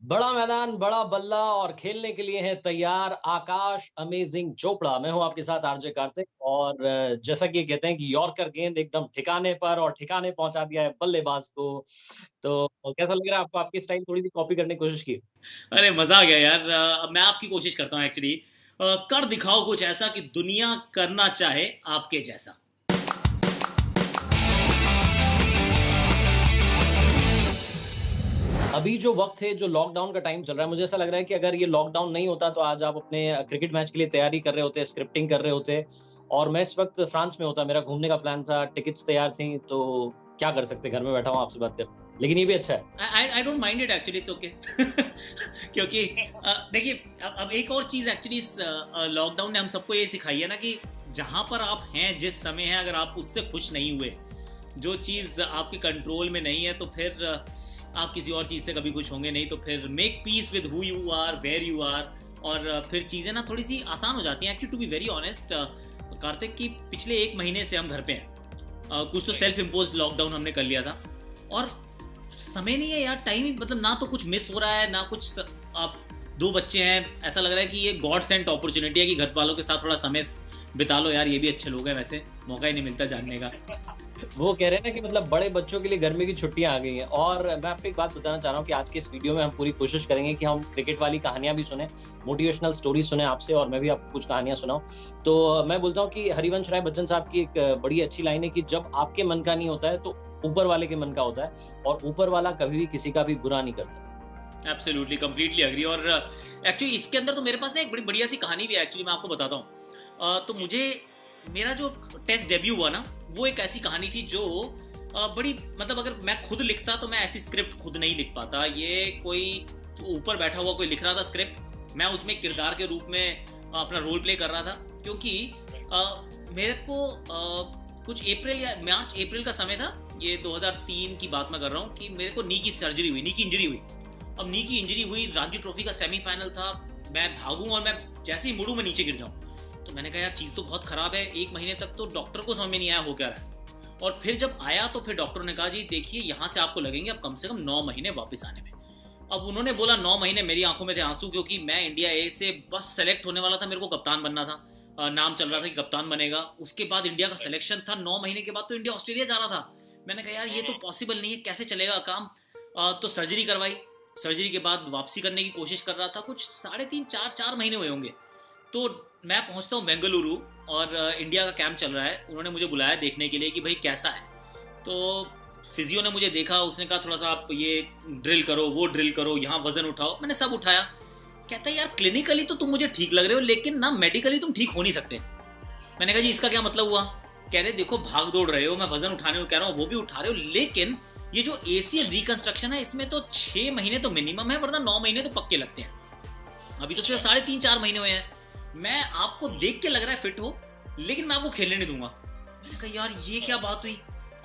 बड़ा मैदान, बड़ा बल्ला और खेलने के लिए है तैयार आकाश अमेजिंग चोपड़ा। मैं हूँ आपके साथ आरजे कार्तिक और जैसा कि ये कहते हैं कि यॉर्कर गेंद एकदम ठिकाने पर और ठिकाने पहुँचा दिया है बल्लेबाज को। तो कैसा लग रहा है आपको? आपकी स्टाइल थोड़ी-सी कॉपी करने की कोशिश की। अरे मजा आ गया यार। अब मैं आपकी कोशिश करता हूँ एक्चुअली। कर दिखाओ कुछ ऐसा कि दुनिया करना चाहे आपके जैसा। अभी जो वक़्त है, जो लॉकडाउन का टाइम चल रहा है, मुझे ऐसा लग रहा है कि अगर ये लॉकडाउन नहीं होता तो आज आप अपने क्रिकेट मैच के लिए तैयारी कर रहे होते, स्क्रिप्टिंग कर रहे होते और मैं इस वक़्त फ्रांस में होता। मेरा घूमने का प्लान था, टिकट्स तैयार थी, तो क्या कर सकते, घर में बैठा हूँ आपसे बात कर। लेकिन ये भी अच्छा है। I don't mind it actually, it's okay. क्योंकि देखिए, अब एक और चीज़ एक्चुअली इस लॉकडाउन ने हम सबको ये सिखाई है ना कि जहाँ पर आप हैं, जिस समय है, अगर आप उससे खुश नहीं हुए, जो चीज़ आपके कंट्रोल में नहीं है, तो फिर आप किसी और चीज़ से कभी खुश होंगे नहीं। तो फिर make peace with who you are, where you are, और फिर चीज़ें ना थोड़ी सी आसान हो जाती हैं। Actually to be very honest Kartik, की पिछले एक महीने से हम घर पे हैं। कुछ तो सेल्फ इम्पोज लॉकडाउन हमने कर लिया था, और समय नहीं है यार, टाइम ही, मतलब ना तो कुछ मिस हो रहा है ना कुछ। आप दो बच्चे हैं, ऐसा लग रहा है कि ये गॉड सेंट अपॉर्चुनिटी है कि घर वालों के साथ थोड़ा समय बिता लो यार। ये भी अच्छे लोग हैं, वैसे मौका ही नहीं मिलता जानने का। वो कह रहे हैं ना कि मतलब बड़े बच्चों के लिए गर्मी की छुट्टियां आ गई हैं और मैं आपको एक बात बताना चाह रहा हूँ कि आज के इस वीडियो में हम पूरी कोशिश करेंगे कि हम क्रिकेट वाली कहानियां भी सुने, मोटिवेशनल स्टोरी सुने आपसे और मैं भी आपको कुछ कहानियां सुनाऊं। तो मैं बोलता हूँ कि हरिवंश राय बच्चन साहब की एक बड़ी अच्छी लाइन है कि जब आपके मन का नहीं होता है तो ऊपर वाले के मन का होता है और ऊपर वाला कभी भी किसी का भी बुरा नहीं करता। Absolutely, completely agree. और एक्चुअली इसके अंदर तो मेरे पास ना एक बड़ी बढ़िया सी कहानी भी है। एक्चुअली मैं आपको बताता हूँ। तो मुझे मेरा जो टेस्ट डेब्यू हुआ ना, वो एक ऐसी कहानी थी जो बड़ी, मतलब अगर मैं खुद लिखता तो मैं ऐसी स्क्रिप्ट खुद नहीं लिख पाता। ये कोई ऊपर बैठा हुआ कोई लिख रहा था स्क्रिप्ट, मैं उसमें किरदार के रूप में अपना रोल प्ले कर रहा था। क्योंकि मेरे को कुछ अप्रैल या मार्च अप्रैल का समय था, ये 2003 की बात मैं कर रहा हूँ, कि मेरे को नी की सर्जरी हुई, नी की इंजरी हुई। अब नी की इंजरी हुई, रणजी ट्रॉफी का सेमीफाइनल था, मैं भागूं और मैं जैसे ही मुड़ूं मैं नीचे गिर जाऊं। तो मैंने कहा यार चीज़ तो बहुत ख़राब है। एक महीने तक तो डॉक्टर को समझ में नहीं आया हो क्या रहा है। और फिर जब आया तो फिर डॉक्टर ने कहा जी देखिए, यहाँ से आपको लगेंगे अब कम से कम 9 महीने वापस आने में। अब उन्होंने बोला 9 महीने, मेरी आंखों में थे आंसू, क्योंकि मैं इंडिया ए से बस सेलेक्ट होने वाला था, मेरे को कप्तान बनना था। नाम चल रहा था कि कप्तान बनेगा। उसके बाद इंडिया का सिलेक्शन था, 9 महीने के बाद तो इंडिया ऑस्ट्रेलिया जा रहा था। मैंने कहा यार ये तो पॉसिबल नहीं है, कैसे चलेगा काम। तो सर्जरी करवाई। सर्जरी के बाद वापसी करने की कोशिश कर रहा था, कुछ 3.5 4 महीने हुए होंगे। तो मैं पहुंचता हूँ बेंगलुरु, और इंडिया का कैंप चल रहा है। उन्होंने मुझे बुलाया देखने के लिए कि भाई कैसा है। तो फिजियो ने मुझे देखा, उसने कहा थोड़ा सा आप ये ड्रिल करो, वो ड्रिल करो, यहाँ वजन उठाओ। मैंने सब उठाया। कहता है यार क्लिनिकली तो तुम मुझे ठीक लग रहे हो, लेकिन ना मेडिकली तुम ठीक हो नहीं सकते। मैंने कहा जी इसका क्या मतलब हुआ। कह रहे देखो भाग दौड़ रहे हो, मैं वजन उठाने को कह रहा हूँ, वो भी उठा रहे हो, लेकिन ये जो एसीएल रिकंस्ट्रक्शन है इसमें तो 6 महीने तो मिनिमम है, वरना 9 महीने तो पक्के लगते हैं। अभी तो सिर्फ 3.5 4 महीने हुए हैं। मैं आपको देख के लग रहा है फिट हो, लेकिन मैं आपको खेलने नहीं दूंगा। मैंने कहा यार ये क्या बात हुई।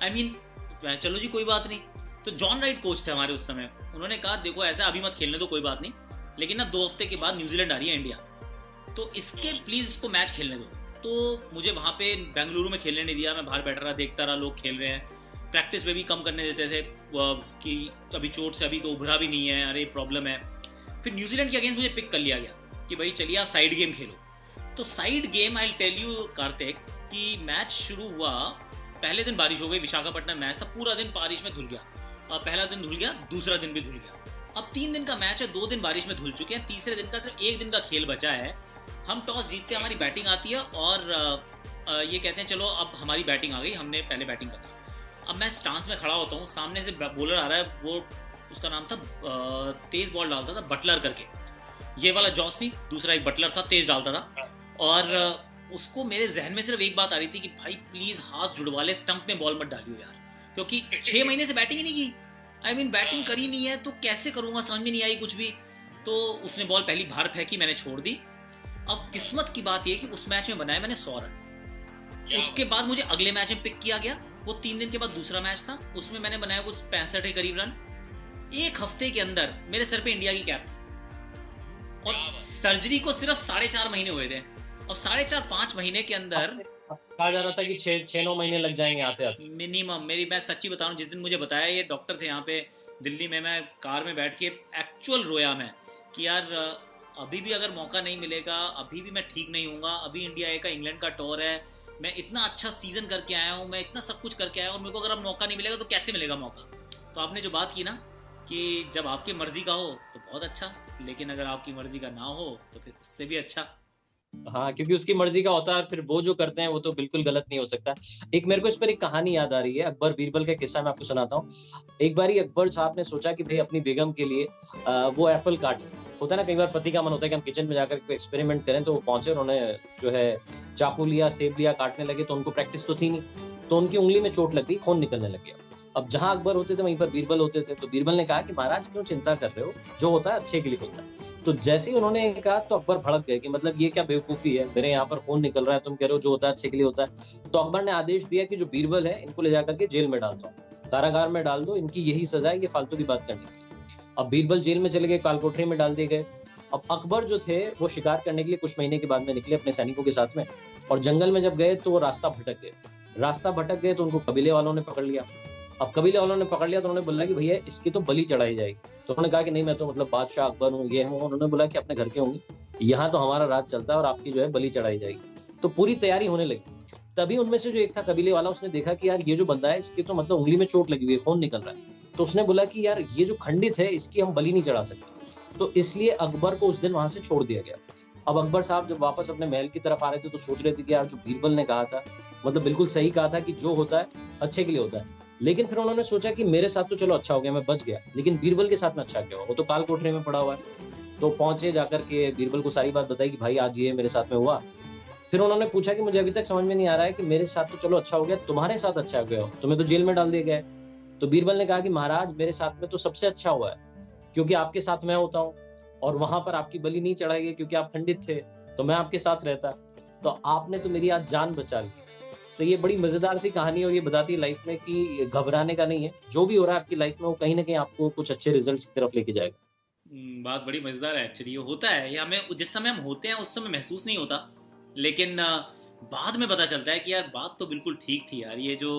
आई मीन चलो जी कोई बात नहीं। तो जॉन राइट कोच थे हमारे उस समय। उन्होंने कहा देखो ऐसा अभी मत खेलने दो, कोई बात नहीं, लेकिन ना 2 हफ्ते के बाद न्यूजीलैंड आ रही है इंडिया, तो इसके प्लीज इसको मैच खेलने दो। तो मुझे वहाँ पे बेंगलुरु में खेलने नहीं दिया। मैं बाहर बैठ रहा, देखता रहा लोग खेल रहे हैं। प्रैक्टिस में भी कम करने देते थे कि अभी चोट से अभी तो उभरा भी नहीं है, अरे प्रॉब्लम है। फिर न्यूजीलैंड के अगेंस्ट मुझे पिक कर लिया गया कि भाई चलिए आप साइड गेम खेलो। तो side game I tell you Kartik कि मैच शुरू हुआ, पहले दिन बारिश हो गई, विशाखापट्टनम मैच था, पूरा दिन बारिश में धुल गया। पहला दिन धुल गया, दूसरा दिन भी धुल गया। अब 3 दिन का मैच है, 2 दिन बारिश में धुल चुके हैं, तीसरे दिन का सिर्फ 1 दिन का खेल बचा है। हम टॉस जीतते हैं, हमारी बैटिंग आती है, और ये कहते हैं चलो अब हमारी बैटिंग आ गई, हमने पहले बैटिंग करनी। अब मैं स्टांस में खड़ा होता हूँ, सामने से बॉलर आ रहा है, वो उसका नाम था तेज बॉल डालता था बटलर करके। ये वाला जॉस नहीं, दूसरा एक बटलर था, तेज डालता था। और उसको मेरे जहन में सिर्फ एक बात आ रही थी कि भाई प्लीज हाथ जुड़वा ले, स्टंप में बॉल मत डालियो यार, क्योंकि 6 महीने से बैटिंग ही नहीं की। आई मीन बैटिंग करी नहीं है तो कैसे करूंगा, समझ में नहीं आई कुछ भी। तो उसने बॉल पहली बाहर फेंकी, मैंने छोड़ दी। अब किस्मत की बात यह कि उस मैच में बनाए मैंने 100 रन। उसके बाद मुझे अगले मैच में पिक किया गया, वो 3 दिन के बाद दूसरा मैच था, उसमें मैंने बनाया कुछ 65 के करीब रन। एक हफ्ते के अंदर मेरे सर पे इंडिया की कैप थी, और सर्जरी को सिर्फ 4.5 महीने हुए थे। और 4.5 5 महीने के अंदर कहा जा रहा था कि 6 6 9 महीने लग जाएंगे आते आते। मिनिमम, मेरी मैं सच्ची बता रहा हूँ, जिस दिन मुझे बताया, ये डॉक्टर थे यहाँ पे दिल्ली में मैं कार में बैठ के एक्चुअल रोया मैं कि यार अभी भी अगर मौका नहीं मिलेगा, अभी भी मैं ठीक नहीं हूँगा, अभी इंडिया ए का इंग्लैंड का टूर है, मैं इतना अच्छा सीजन करके आया हूँ, मैं इतना सब कुछ करके आया हूँ, और मेरे को अगर अब मौका नहीं मिलेगा तो कैसे मिलेगा मौका। तो आपने जो बात की ना कि जब आपकी मर्जी का हो तो बहुत अच्छा, लेकिन अगर आपकी मर्जी का ना हो तो फिर उससे भी अच्छा। हाँ, क्योंकि उसकी मर्जी का होता है, फिर वो जो करते हैं वो तो बिल्कुल गलत नहीं हो सकता। एक मेरे को इस पर एक कहानी याद आ रही है, अकबर बीरबल का किस्सा मैं आपको सुनाता हूँ। एक बारी अकबर साहब ने सोचा कि भाई अपनी बेगम के लिए वो एप्पल काटे। होता है ना, कई बार पति का मन होता है कि हम किचन में जाकर कोई एक्सपेरिमेंट करें, तो वो पहुंचे, उन्होंने जो है चाकू लिया, सेब लिया, काटने लगे, तो उनको प्रैक्टिस तो थी नहीं, तो उनकी उंगली में चोट लग गई, खून निकलने लग गया। अब जहां अकबर होते थे वहीं पर बीरबल होते थे, तो बीरबल ने कहा कि महाराज क्यों चिंता कर रहे हो, जो होता है अच्छे के लिए होता है। तो जैसे ही उन्होंने कहा तो अकबर भड़क गए कि मतलब ये क्या बेवकूफी है, मेरे यहाँ पर खून निकल रहा है, तुम कह रहे हो जो होता है अच्छे के लिए होता है। तो अकबर ने आदेश दिया कि जो बीरबल है इनको ले जाकर के जेल में डाल दो, कारागार में डाल दो, इनकी यही सजा है, ये फालतू की बात करनी है। अब बीरबल जेल में चले गए, कालकोठरी में डाल दिए गए। अब अकबर जो थे वो शिकार करने के लिए कुछ महीने के बाद में निकले अपने सैनिकों के साथ में, और जंगल में जब गए तो वो रास्ता भटक गए, तो उनको कबीले वालों ने पकड़ लिया। अब कबीले वालों ने पकड़ लिया तो उन्होंने बोला कि भैया इसकी तो बलि चढ़ाई जाएगी। तो उन्होंने कहा कि नहीं, मैं तो मतलब बादशाह अकबर हूँ, ये हूँ। उन्होंने बोला कि अपने घर के होंगे, यहाँ तो हमारा राज चलता है और आपकी जो है बलि चढ़ाई जाएगी। तो पूरी तैयारी होने लगी। तभी उनमें से जो एक था कबीले वाला, उसने देखा कि यार ये जो बंदा है इसकी तो मतलब उंगली में चोट लगी हुई है, खून निकल रहा है। तो उसने बोला कि यार ये जो खंडित है इसकी हम बलि नहीं चढ़ा सकते। तो इसलिए अकबर को उस दिन वहां से छोड़ दिया गया। अब अकबर साहब जब वापस अपने महल की तरफ आ रहे थे तो सोच रहे थे कि यार जो बीरबल ने कहा था, मतलब बिल्कुल सही कहा था कि जो होता है अच्छे के लिए होता है। लेकिन फिर उन्होंने सोचा कि मेरे साथ तो चलो अच्छा हो गया, मैं बच गया, लेकिन बीरबल के साथ में अच्छा क्या हुआ, वो तो काल कोठरी में पड़ा हुआ है। तो पहुंचे, जाकर के बीरबल को सारी बात बताई कि भाई आज ये मेरे साथ में हुआ। फिर उन्होंने पूछा कि मुझे अभी तक समझ में नहीं आ रहा है कि मेरे साथ तो चलो अच्छा हो गया, तुम्हारे साथ अच्छा हो गया, तुम्हें तो जेल में डाल दिया गया है। तो बीरबल ने कहा कि महाराज मेरे साथ में तो सबसे अच्छा हुआ है, क्योंकि आपके साथ मैं होता हूँ, और वहां पर आपकी बलि नहीं चढ़ाई गई क्योंकि आप खंडित थे, तो मैं आपके साथ रहता, तो आपने तो मेरी आज जान बचा ली। तो ये बड़ी मजेदार सी कहानी है, और ये बताती है लाइफ में कि घबराने का नहीं है, जो भी हो रहा है आपकी लाइफ में वो कहीं ना कहीं आपको कुछ अच्छे रिजल्ट्स की तरफ लेके जाएगा। बात बड़ी मजेदार है एक्चुअली। ये होता है, ये हमें जिस समय हम होते हैं उस समय महसूस नहीं होता, लेकिन बाद में पता चलता है कि यार बात तो बिल्कुल ठीक थी यार। ये जो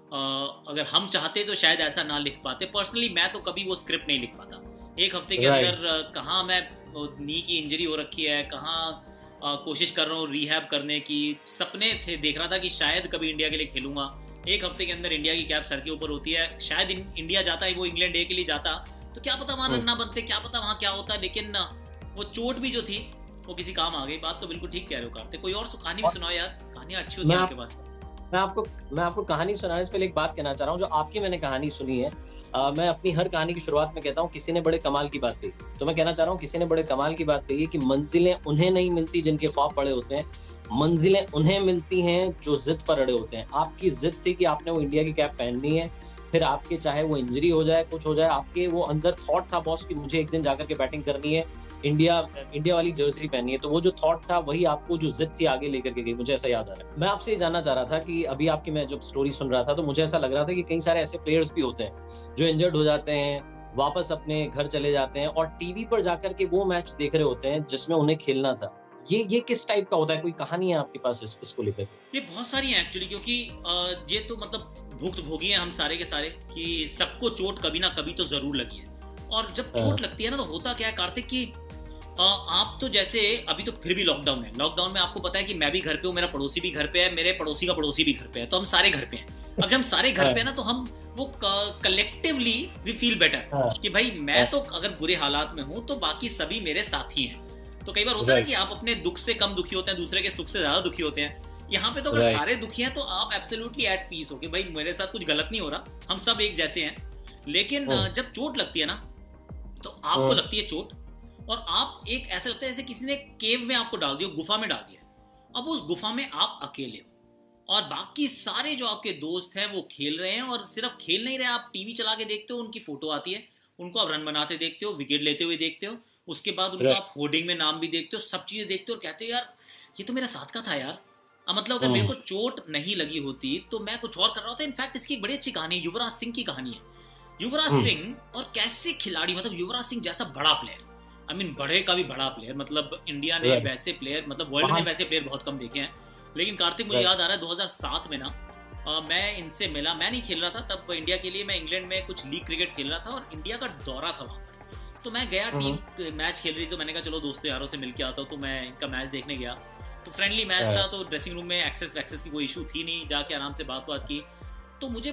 अगर हम चाहते तो शायद ऐसा ना लिख पाते। पर्सनली मैं तो कभी वो स्क्रिप्ट नहीं लिख पाता। एक हफ्ते के अंदर कहाँ मैं नी की इंजरी हो रखी है, कहाँ कोशिश कर रहा हूँ रिहैब करने की, सपने थे, देख रहा था कि शायद कभी इंडिया के लिए खेलूंगा। एक हफ्ते के अंदर इंडिया की कैप सर के ऊपर होती है, शायद इंडिया जाता है, वो इंग्लैंड ए के लिए जाता, तो क्या पता वहां रन ना बनते, क्या पता वहां क्या होता। लेकिन वो चोट भी जो थी वो किसी काम आ गई। बात तो बिल्कुल ठीक कह रहे हो कार्तिक। कोई और कहानी भी सुनाओ यार, कहानियां अच्छी होती है आपके पास। मैं आपको कहानी सुनाने से पहले एक बात कहना चाह रहा हूँ। जो आपकी मैंने कहानी सुनी है, मैं अपनी हर कहानी की शुरुआत में कहता हूँ किसी ने बड़े कमाल की बात कही। तो मैं कहना चाह रहा हूँ किसी ने बड़े कमाल की बात कही है कि मंजिलें उन्हें नहीं मिलती जिनके ख्वाब बड़े होते हैं, मंजिलें उन्हें मिलती हैं जो जिद पर अड़े होते हैं। आपकी जिद थी कि आपने वो इंडिया की कैप पहननी है, फिर आपके चाहे वो इंजरी हो जाए, कुछ हो जाए, आपके वो अंदर थॉट था बॉस कि मुझे एक दिन जाकर के बैटिंग करनी है, इंडिया वाली जर्सी पहननी है। तो वो जो थॉट था वही आपको जो जिद थी आगे लेकर के गई, मुझे ऐसा याद आ रहा है। मैं आपसे ये जानना चाह रहा था कि अभी आपकी मैं जब स्टोरी सुन रहा था तो मुझे ऐसा लग रहा था कि कई सारे ऐसे प्लेयर्स भी होते हैं जो इंजर्ड हो जाते हैं, वापस अपने घर चले जाते हैं और टीवी पर जाकर के वो मैच देख रहे होते हैं जिसमें उन्हें खेलना था। ये किस टाइप का होता है? कोई कहानी है आपके पास इसको लेकर? ये बहुत सारी हैं एक्चुअली, क्योंकि ये तो मतलब भुक्तभोगी हैं हम सारे के सारे कि सबको चोट कभी ना कभी तो जरूर लगी है। और जब चोट लगती है ना तो होता क्या है कार्तिक कि आप तो जैसे अभी तो फिर भी लॉकडाउन है, लॉकडाउन में आपको पता है कि मैं भी घर पे हूँ, मेरा पड़ोसी भी घर पे है, मेरे पड़ोसी का पड़ोसी भी घर पे है, तो हम सारे घर पे हैं। अब जब हम सारे घर पे है ना तो हम वो कलेक्टिवली वी फील बेटर कि भाई मैं तो अगर बुरे हालात में हूँ तो बाकी सभी मेरे साथी हैं। तो कई बार होता है कि आप अपने दुख से कम दुखी होते हैं, दूसरे के सुख से ज्यादा दुखी होते हैं। यहाँ पे तो अगर सारे दुखी हैं तो आप एब्सोल्युटली एट पीस हो कि भाई मेरे साथ कुछ गलत नहीं हो रहा, हम सब एक जैसे हैं। लेकिन जब चोट लगती है ना तो आपको लगती है चोट, और आप एक ऐसा लगता है जैसे किसी ने केव में आपको डाल दिया, गुफा में डाल दिया। अब उस गुफा में आप अकेले हो और बाकी सारे जो आपके दोस्त हैं वो खेल रहे हैं, और सिर्फ खेल नहीं रहे, आप टीवी चला के देखते हो, उनकी फोटो आती है, उनको आप रन बनाते देखते हो, विकेट लेते हुए देखते हो, उसके बाद उनका आप होर्डिंग में नाम भी देखते हो, सब चीजें देखते हो और कहते हो यार ये तो मेरा साथ का था यार। मतलब अगर मेरे को चोट नहीं लगी होती तो मैं कुछ और कर रहा होता। इनफैक्ट इसकी एक बड़ी अच्छी कहानी युवराज सिंह की कहानी है। युवराज सिंह और कैसे खिलाड़ी, मतलब युवराज सिंह जैसा बड़ा प्लेयर, आई मीन बड़े का भी बड़ा प्लेयर, मतलब इंडिया ने वैसे प्लेयर, मतलब वर्ल्ड ने वैसे प्लेयर बहुत कम देखे हैं। लेकिन कार्तिक मुझे याद आ रहा है 2007 में ना मैं इनसे मिला, मैं नहीं खेल रहा था तब इंडिया के लिए, मैं इंग्लैंड में कुछ लीग क्रिकेट खेल रहा था और इंडिया का दौरा था वहाँ पर। तो मैं गया, टीम मैच खेल रही, तो मैंने कहा चलो दोस्तों यारों से मिल के आता हूँ, तो मैं इनका मैच देखने गया। तो फ्रेंडली मैच था, तो ड्रेसिंग रूम में एक्सेस की कोई इशू थी नहीं, जाके आराम से बात की। तो मुझे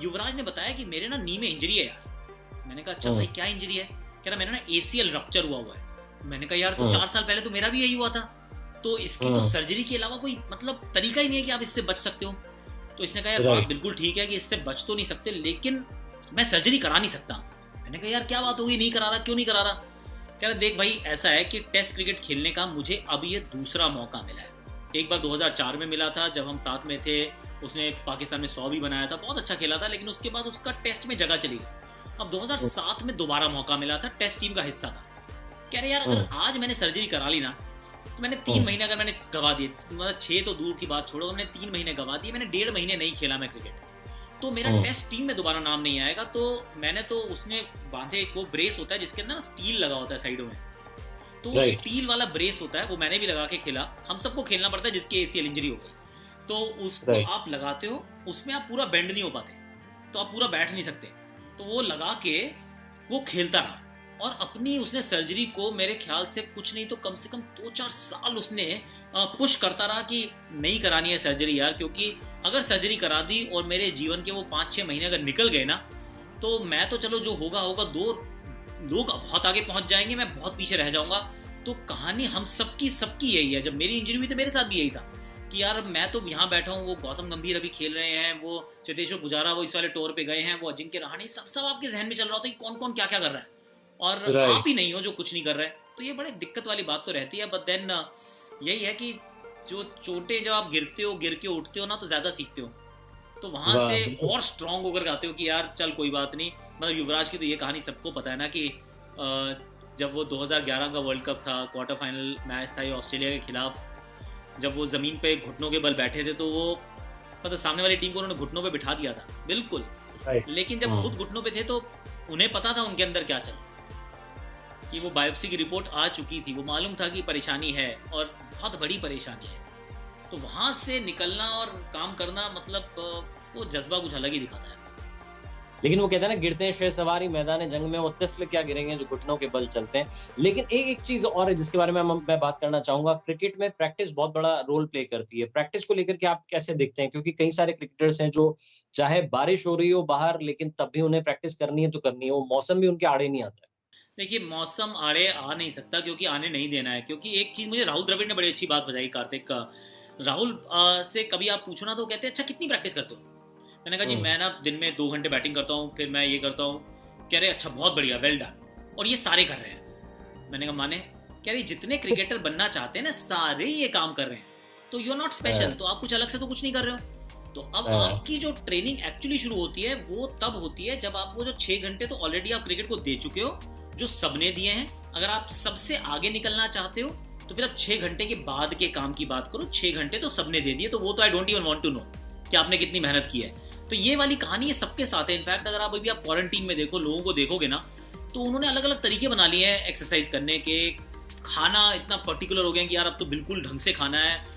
युवराज ने बताया कि मेरे ना नी में इंजरी है यार। मैंने कहा अच्छा भाई क्या इंजरी है? कह रहा मेरा ना ACL रप्चर हुआ है। मैंने कहा यार तो 4 साल पहले तो मेरा भी यही हुआ था, तो इसकी तो सर्जरी के अलावा कोई मतलब तरीका ही नहीं है कि आप इससे बच सकते हो। तो इसने कहा यार बात बिल्कुल ठीक है कि इससे बच तो नहीं सकते, लेकिन मैं सर्जरी करा नहीं सकता। मैंने कहा यार क्या बात होगी, नहीं करा रहा, क्यों नहीं करा रहा? कह रहा देख भाई ऐसा है कि टेस्ट क्रिकेट खेलने का मुझे अब ये दूसरा मौका मिला है। एक बार 2004 में मिला था जब हम साथ में थे, उसने पाकिस्तान में 100 भी बनाया था, बहुत अच्छा खेला था, लेकिन उसके बाद उसका टेस्ट में जगह चली गई। अब 2007 में दोबारा मौका मिला था, टेस्ट टीम का हिस्सा था। कह रहे यार अगर आज मैंने सर्जरी करा ली ना, तो मैंने 3 महीने अगर मैंने गवा दिए, मतलब 6 तो दूर की बात छोड़ो, मैंने 3 महीने गवा दिए, मैंने 1.5 महीने नहीं खेला मैं क्रिकेट, तो मेरा टेस्ट टीम में दोबारा नाम नहीं आएगा। तो मैंने तो उसने बांधे, एक वो ब्रेस होता है जिसके अंदर ना स्टील लगा होता है साइडों में, तो वो स्टील वाला ब्रेस होता है, वो मैंने भी लगा के खेला। हम सबको खेलना पड़ता है जिसकी ACL इंजरी हो गई, तो उसको आप लगाते हो, उसमें आप पूरा बेंड नहीं हो पाते, तो आप पूरा बैठ नहीं सकते। तो वो लगा के वो खेलता रहा, और अपनी उसने सर्जरी को मेरे ख्याल से कुछ नहीं तो कम से कम 2-4 साल उसने पुश करता रहा कि नहीं करानी है सर्जरी यार, क्योंकि अगर सर्जरी करा दी और मेरे जीवन के वो 5-6 महीने अगर निकल गए ना, तो मैं तो चलो जो होगा होगा, 2 लोग बहुत आगे पहुंच जाएंगे, मैं बहुत पीछे रह जाऊंगा। तो कहानी हम सबकी यही है। जब मेरी इंजरी हुई तो मेरे साथ भी यही था कि यार मैं तो यहाँ बैठा हूँ, वो गौतम गंभीर अभी खेल रहे हैं, वो चेतेश्वर पुजारा वो इस वाले टूर पे गए हैं, वो अजिंक्य रहाणे, सब आपके जहन में चल रहा होता है कि कौन कौन क्या क्या कर रहा है, और आप ही नहीं हो जो कुछ नहीं कर रहे हैं। तो ये बड़ी दिक्कत वाली बात तो रहती है। बट देन यही है कि जो चोटें, जब आप गिरते हो, गिर के उठते हो ना, तो ज्यादा सीखते हो, तो वहां से और स्ट्रांग होकर गाते हो कि यार चल कोई बात नहीं। मतलब युवराज की तो ये कहानी सबको पता है ना कि जब वो 2011 का वर्ल्ड कप था, क्वार्टर फाइनल मैच था ये ऑस्ट्रेलिया के खिलाफ, जब वो जमीन पे घुटनों के बल बैठे थे, तो वो मतलब सामने वाली टीम को उन्होंने घुटनों पे बिठा दिया था बिल्कुल, लेकिन जब खुद घुटनों पे थे तो उन्हें पता था उनके अंदर क्या चल, कि वो बायोप्सी की रिपोर्ट आ चुकी थी, वो मालूम था कि परेशानी है और बहुत बड़ी परेशानी है। तो वहां से निकलना और काम करना, मतलब वो जज्बा कुछ अलग ही दिखाता है। लेकिन वो कहते हैं ना, गिरते हैं शेर सवारी मैदान जंग में, वो तिफल क्या गिरेंगे जो घुटनों के बल चलते हैं। लेकिन एक चीज और है जिसके बारे में मैं बात करना चाहूंगा। क्रिकेट में प्रैक्टिस बहुत बड़ा रोल प्ले करती है। प्रैक्टिस को लेकर के आप कैसे देखते हैं? क्योंकि कई सारे क्रिकेटर्स हैं जो चाहे बारिश हो रही हो बाहर, लेकिन तब भी उन्हें प्रैक्टिस करनी है तो करनी है, वो मौसम भी उनके आड़े नहीं आता है। देखिए मौसम आड़े आ नहीं सकता, क्योंकि आने नहीं देना है। क्योंकि एक चीज मुझे राहुल द्रविड़ ने बड़ी अच्छी बात बताई, कार्तिक का। राहुल से कभी आप पूछो ना तो कहते हैं अच्छा कितनी प्रैक्टिस करते हो? मैंने कहा जी मैं ना दिन में 2 घंटे बैटिंग करता हूँ, फिर मैं ये करता हूँ। कह रहे अच्छा बहुत बढ़िया, वेल डन, और ये सारे कर रहे हैं। मैंने कहा माने? कह रही जितने क्रिकेटर बनना चाहते हैं ना सारे ये काम कर रहे हैं, तो यू आर नॉट स्पेशल, तो आप कुछ अलग से तो कुछ नहीं कर रहे हो। तो अब आपकी जो ट्रेनिंग एक्चुअली शुरू होती है वो तब होती है जब आप वो जो 6 घंटे तो ऑलरेडी आप क्रिकेट को दे चुके हो, जो सबने दिए हैं। अगर आप सबसे आगे निकलना चाहते हो तो फिर आप 6 घंटे के बाद के काम की बात करो। 6 घंटे तो सबने दे दिए, तो वो तो I don't even want to know कि आपने कितनी मेहनत की है। तो ये वाली कहानी ये सबके साथ है। इनफैक्ट अगर आप अभी आप क्वारंटीन में देखो, लोगों को देखोगे ना, तो उन्होंने अलग अलग तरीके बना लिए हैं एक्सरसाइज करने के। खाना इतना पर्टिकुलर हो गया कि यार अब तो बिल्कुल ढंग से खाना है।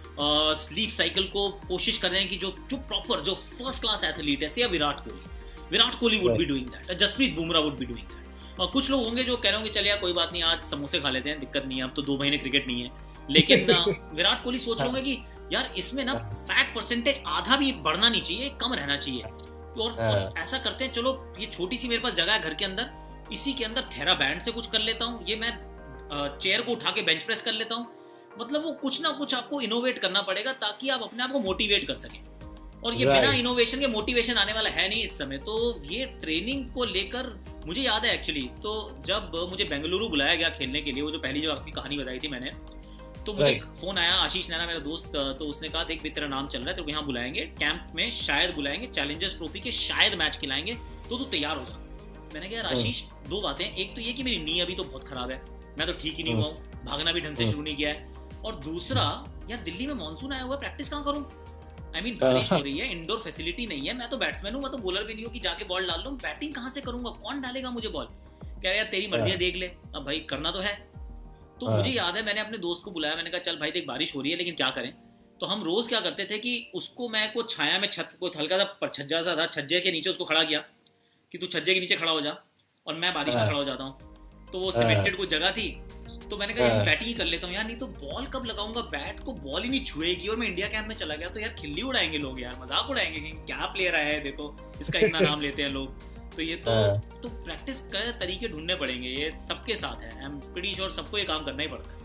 स्लीप साइकिल को कोशिश कर रहे हैं कि जो प्रॉपर जो फर्स्ट क्लास एथलीट है, say Virat Kohli would be doing that, Jasprit Bumrah would be doing that. और कुछ लोग होंगे जो कह रहे होंगे चलिए कोई बात नहीं, आज समोसे खा लेते हैं, दिक्कत नहीं है, अब तो 2 महीने क्रिकेट नहीं है। लेकिन विराट कोहली सोच रहे होंगे कि यार इसमें ना फैट परसेंटेज आधा भी बढ़ना नहीं चाहिए, कम रहना चाहिए। और ऐसा करते हैं, चलो ये छोटी सी मेरे पास जगह है घर के अंदर, इसी के अंदर थेरा बैंड से कुछ कर लेता हूँ, ये मैं चेयर को उठा के बेंच प्रेस कर लेता हूँ। मतलब वो कुछ ना कुछ आपको इनोवेट करना पड़ेगा ताकि आप अपने आप को मोटिवेट कर सकें। और ये बिना इनोवेशन के मोटिवेशन आने वाला है नहीं इस समय। तो ये ट्रेनिंग को लेकर मुझे याद है एक्चुअली, तो जब मुझे बेंगलुरु बुलाया गया खेलने के लिए, वो जो पहली जो आपकी कहानी बताई थी मैंने, तो मुझे फोन आया, आशीष नैना मेरा दोस्त, तो उसने कहा देख तेरा नाम चल रहा है, तो यहाँ बुलाएंगे कैंप में, शायद बुलाएंगे, चैलेंजर्स ट्रॉफी के शायद मैच खिलाएंगे, तो तू तैयार हो जा। मैंने कहा आशीष 2 बातें, एक तो ये कि मेरी नी अभी तो बहुत खराब है, मैं तो ठीक ही नहीं हुआ हूँ, भागना भी ढंग से शुरू नहीं किया है, और दूसरा यार दिल्ली में मानसून आया हुआ है, प्रैक्टिस कहाँ करूँ? आई मीन बारिश हो रही है, इंडोर फैसिलिटी नहीं है, मैं तो बैट्समैन हूँ, मैं तो बॉलर भी नहीं हूँ कि जाके बॉल डाल लूँ, बैटिंग कहाँ से करूंगा, कौन डालेगा मुझे बॉल? क्या यार तेरी मर्जी है, देख ले, अब भाई करना तो है। तो मुझे याद है मैंने अपने दोस्त को बुलाया, मैंने कहा चल भाई देख बारिश हो रही है लेकिन क्या करें? तो हम रोज क्या करते थे कि उसको मैं को छाया में छत को हल्का सा पर छज्जा सा था, छज्जे के नीचे उसको खड़ा किया कि तू छज्जे के नीचे खड़ा हो जा और मैं बारिश में खड़ा हो जाता हूँ। तो वो सीमेंटेड कुछ जगह थी, तो मैंने कहा यही बैटिंग ही कर लेता हूँ यार, नहीं तो बॉल कब लगाऊंगा, बैट को बॉल ही नहीं छुएगी और मैं इंडिया कैंप में चला गया तो यार खिल्ली उड़ाएंगे लोग, यार मजाक उड़ाएंगे कि क्या प्लेयर आया है देखो, इसका इतना नाम लेते हैं लोग। तो ये तो प्रैक्टिस का तरीके ढूंढने पड़ेंगे, ये सबके साथ है, आई एम प्रीटी श्योर सबको ये काम करना ही पड़ता है।